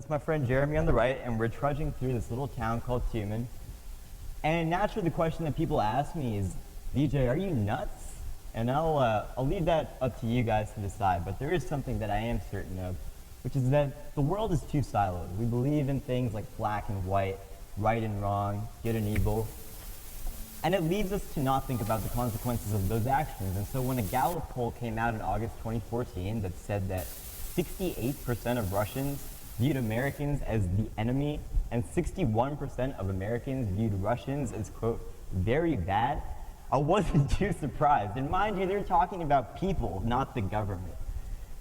that's my friend Jeremy on the right, and we're trudging through this little town called Tumen. And naturally, the question that people ask me is, Vijay, are you nuts? And I'll leave that up to you guys to decide, but there is something that I am certain of, which is that the world is too siloed. We believe in things like black and white, right and wrong, good and evil, and it leads us to not think about the consequences of those actions. And so when a Gallup poll came out in August 2014 that said that 68% of Russians viewed Americans as the enemy, and 61% of Americans viewed Russians as, quote, very bad, I wasn't too surprised. And mind you, they're talking about people, not the government.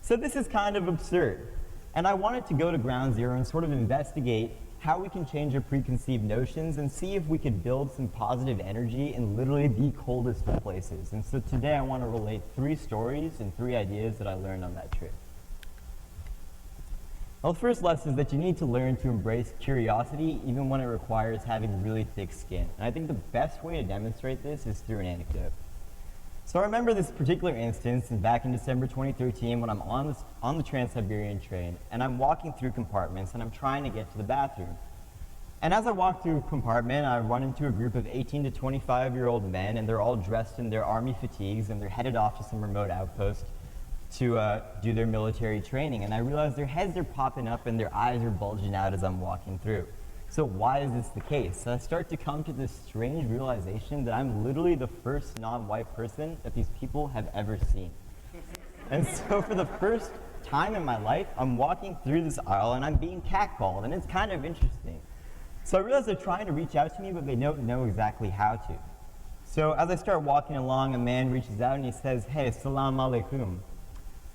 So this is kind of absurd. And I wanted to go to ground zero and sort of investigate how we can change our preconceived notions and see if we could build some positive energy in literally the coldest of places. And so today I want to relate 3 stories and 3 ideas that I learned on that trip. Well, the first lesson is that you need to learn to embrace curiosity even when it requires having really thick skin. And I think the best way to demonstrate this is through an anecdote. So I remember this particular instance back in December 2013 when I'm on the Trans-Siberian train and I'm walking through compartments and I'm trying to get to the bathroom. And as I walk through a compartment, I run into a group of 18 to 25-year-old men, and they're all dressed in their army fatigues and they're headed off to some remote outpost to do their military training. And I realize their heads are popping up and their eyes are bulging out as I'm walking through. So why is this the case? So I start to come to this strange realization that I'm literally the first non-white person that these people have ever seen. And so for the first time in my life, I'm walking through this aisle and I'm being catcalled, and it's kind of interesting. So I realize they're trying to reach out to me, but they don't know exactly how to. So as I start walking along, a man reaches out and he says, "Hey, salam alaikum."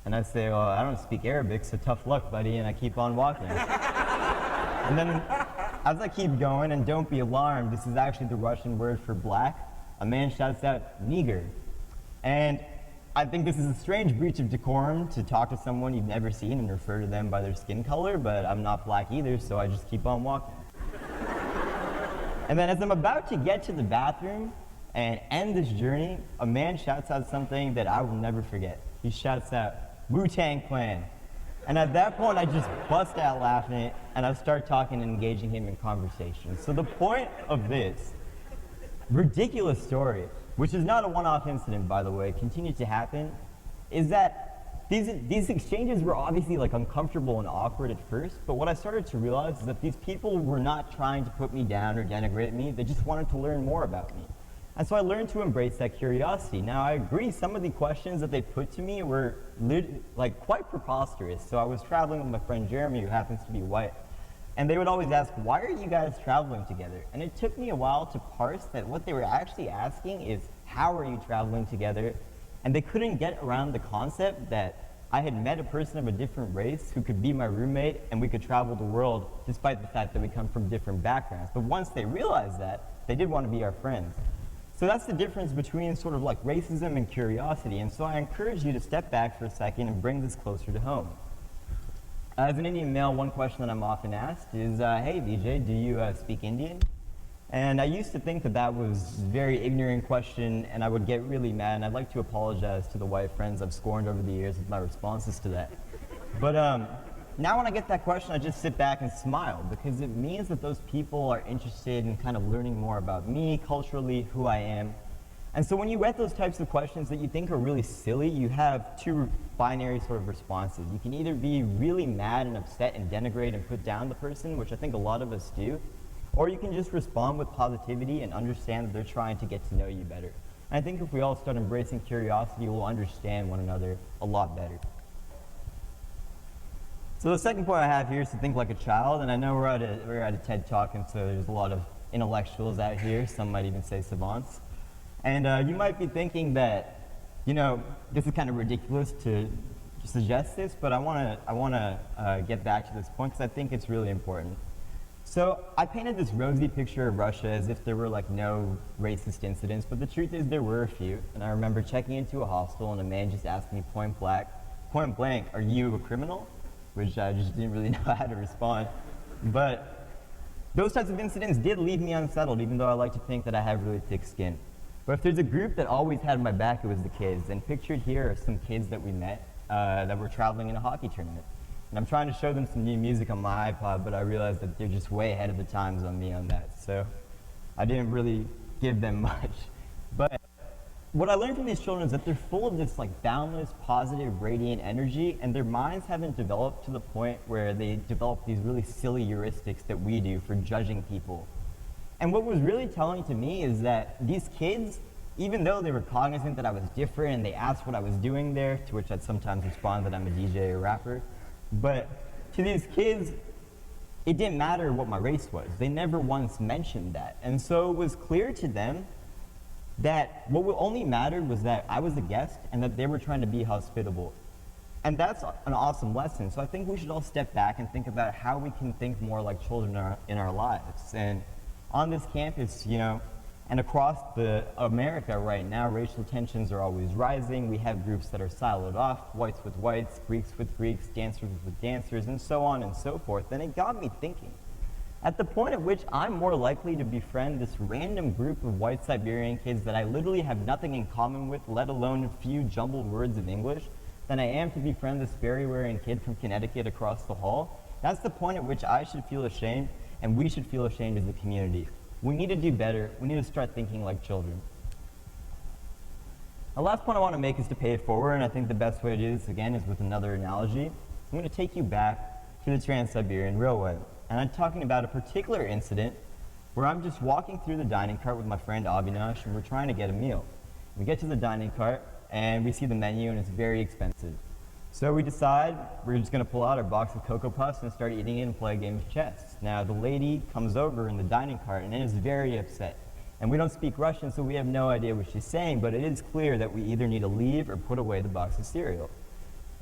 And I say, "Well, I don't speak Arabic, so tough luck, buddy," and I keep on walking. And then as I keep going, and don't be alarmed, this is actually the Russian word for black, a man shouts out, "Nigger." And I think this is a strange breach of decorum to talk to someone you've never seen and refer to them by their skin color, but I'm not black either, so I just keep on walking. And then as I'm about to get to the bathroom and end this journey, a man shouts out something that I will never forget. He shouts out, "Wu-Tang Clan." And at that point, I just bust out laughing, and I start talking and engaging him in conversation. So the point of this ridiculous story, which is not a one-off incident, by the way, continued to happen, is that these exchanges were obviously like uncomfortable and awkward at first, but what I started to realize is that these people were not trying to put me down or denigrate me, they just wanted to learn more about me. And so I learned to embrace that curiosity. Now I agree, some of the questions that they put to me were like quite preposterous. So I was traveling with my friend Jeremy, who happens to be white, and they would always ask, "Why are you guys traveling together?" And it took me a while to parse that what they were actually asking is, how are you traveling together? And they couldn't get around the concept that I had met a person of a different race who could be my roommate and we could travel the world despite the fact that we come from different backgrounds. But once they realized that, they did want to be our friends. So that's the difference between sort of like racism and curiosity. And so I encourage you to step back for a second and bring this closer to home. As an Indian male, one question that I'm often asked is, "Hey Vijay, do you speak Indian?" And I used to think that that was a very ignorant question, and I would get really mad, and I'd like to apologize to the white friends I've scorned over the years with my responses to that. But now when I get that question, I just sit back and smile, because it means that those people are interested in kind of learning more about me, culturally, who I am. And so when you get those types of questions that you think are really silly, you have 2 binary sort of responses. You can either be really mad and upset and denigrate and put down the person, which I think a lot of us do, or you can just respond with positivity and understand that they're trying to get to know you better. And I think if we all start embracing curiosity, we'll understand one another a lot better. So the second point I have here is to think like a child, and I know we're at a TED Talk, and so there's a lot of intellectuals out here, some might even say savants. And you might be thinking that, you know, this is kind of ridiculous to suggest this, but I want to get back to this point because I think it's really important. So I painted this rosy picture of Russia as if there were like no racist incidents, but the truth is there were a few. And I remember checking into a hostel and a man just asked me point blank, "Are you a criminal?" Which I just didn't really know how to respond. But those types of incidents did leave me unsettled, even though I like to think that I have really thick skin. But if there's a group that always had my back, it was the kids. And pictured here are some kids that we met that were traveling in a hockey tournament. And I'm trying to show them some new music on my iPod, but I realized that they're just way ahead of the times on me on that. So I didn't really give them much. But what I learned from these children is that they're full of this like boundless, positive, radiant energy, and their minds haven't developed to the point where they develop these really silly heuristics that we do for judging people. And what was really telling to me is that these kids, even though they were cognizant that I was different and they asked what I was doing there, to which I'd sometimes respond that I'm a DJ or rapper, but to these kids, it didn't matter what my race was. They never once mentioned that. And so it was clear to them that what only mattered was that I was a guest and that they were trying to be hospitable. And that's an awesome lesson. So I think we should all step back and think about how we can think more like children in our lives. And on this campus, you know, and across America right now, racial tensions are always rising. We have groups that are siloed off, whites with whites, Greeks with Greeks, dancers with dancers, and so on and so forth. And it got me thinking. At the point at which I'm more likely to befriend this random group of white Siberian kids that I literally have nothing in common with, let alone a few jumbled words of English, than I am to befriend this Sperry-wearing kid from Connecticut across the hall, that's the point at which I should feel ashamed, and we should feel ashamed as a community. We need to do better. We need to start thinking like children. The last point I want to make is to pay it forward, and I think the best way to do this, again, is with another analogy. I'm going to take you back to the Trans-Siberian Railway. And I'm talking about a particular incident where I'm just walking through the dining cart with my friend Avinash, and we're trying to get a meal. We get to the dining cart, and we see the menu, and it's very expensive. So we decide we're just going to pull out our box of Cocoa Puffs and start eating it and play a game of chess. Now, the lady comes over in the dining cart and is very upset. And we don't speak Russian, so we have no idea what she's saying, but it is clear that we either need to leave or put away the box of cereal.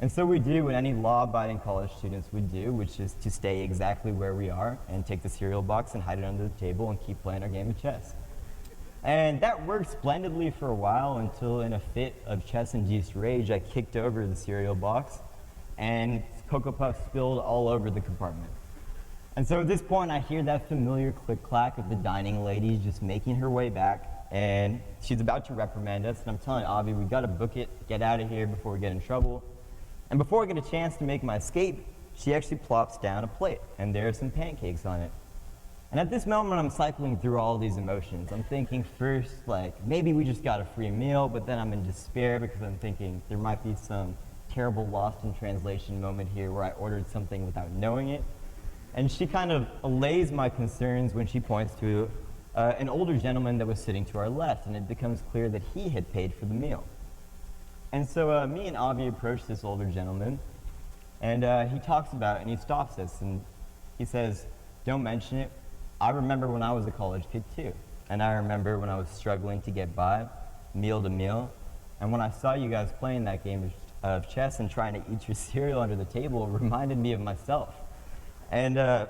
And so we do what any law-abiding college students would do, which is to stay exactly where we are and take the cereal box and hide it under the table and keep playing our game of chess. And that worked splendidly for a while until in a fit of chess-induced rage, I kicked over the cereal box and Cocoa Puffs spilled all over the compartment. And so at this point, I hear that familiar click-clack of the dining lady just making her way back, and she's about to reprimand us, and I'm telling Avi, we gotta book it, get out of here before we get in trouble. And before I get a chance to make my escape, she actually plops down a plate, and there are some pancakes on it. And at this moment, I'm cycling through all these emotions. I'm thinking first, like, maybe we just got a free meal, but then I'm in despair because I'm thinking there might be some terrible lost in translation moment here where I ordered something without knowing it. And she kind of allays my concerns when she points to an older gentleman that was sitting to our left, and it becomes clear that he had paid for the meal. And so me and Avi approach this older gentleman, and he talks about it, and he stops us, and he says, "Don't mention it. I remember when I was a college kid too, and I remember when I was struggling to get by, meal to meal, and when I saw you guys playing that game of chess and trying to eat your cereal under the table, it reminded me of myself." And as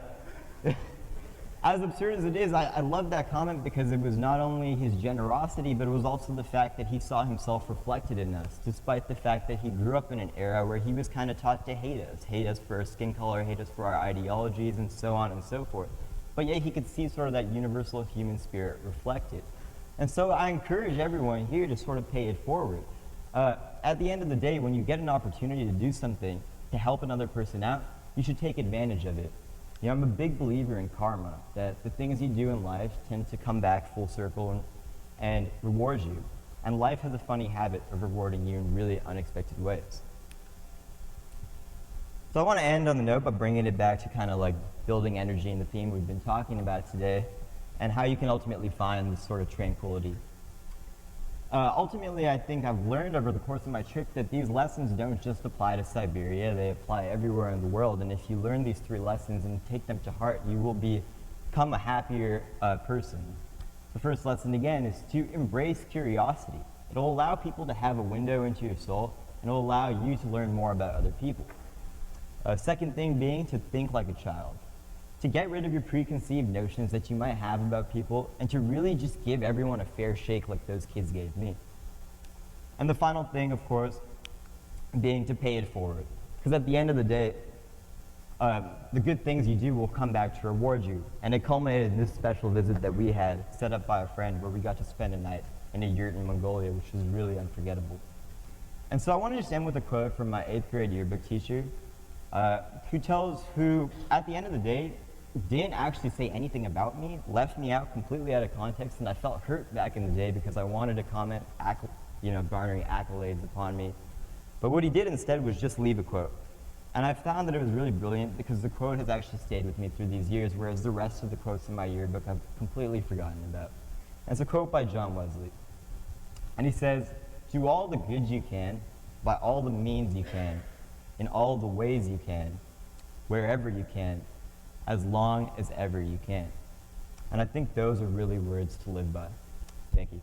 absurd as it is, I love that comment because it was not only his generosity, but it was also the fact that he saw himself reflected in us, despite the fact that he grew up in an era where he was kind of taught to hate us for our skin color, hate us for our ideologies, and so on and so forth. But yet he could see sort of that universal human spirit reflected. And so I encourage everyone here to sort of pay it forward. At the end of the day, when you get an opportunity to do something to help another person out, you should take advantage of it. You know, I'm a big believer in karma, that the things you do in life tend to come back full circle and reward you. And life has a funny habit of rewarding you in really unexpected ways. So I want to end on the note by bringing it back to kind of like building energy in the theme we've been talking about today, and how you can ultimately find this sort of tranquility. Ultimately, I think I've learned over the course of my trip that these lessons don't just apply to Siberia, they apply everywhere in the world. And if you learn these 3 lessons and take them to heart, you will become a happier person. The first lesson, again, is to embrace curiosity. It'll allow people to have a window into your soul, and it'll allow you to learn more about other people. Second thing being to think like a child. To get rid of your preconceived notions that you might have about people, and to really just give everyone a fair shake like those kids gave me. And the final thing, of course, being to pay it forward. Because at the end of the day, the good things you do will come back to reward you. And it culminated in this special visit that we had set up by a friend where we got to spend a night in a yurt in Mongolia, which was really unforgettable. And so I want to just end with a quote from my 8th grade yearbook teacher. who, at the end of the day, didn't actually say anything about me, left me out completely out of context, and I felt hurt back in the day because I wanted to comment, garnering accolades upon me. But what he did instead was just leave a quote. And I found that it was really brilliant because the quote has actually stayed with me through these years, whereas the rest of the quotes in my yearbook I've completely forgotten about. And it's a quote by John Wesley. And he says, "Do all the good you can, by all the means you can, in all the ways you can, wherever you can, as long as ever you can." And I think those are really words to live by. Thank you.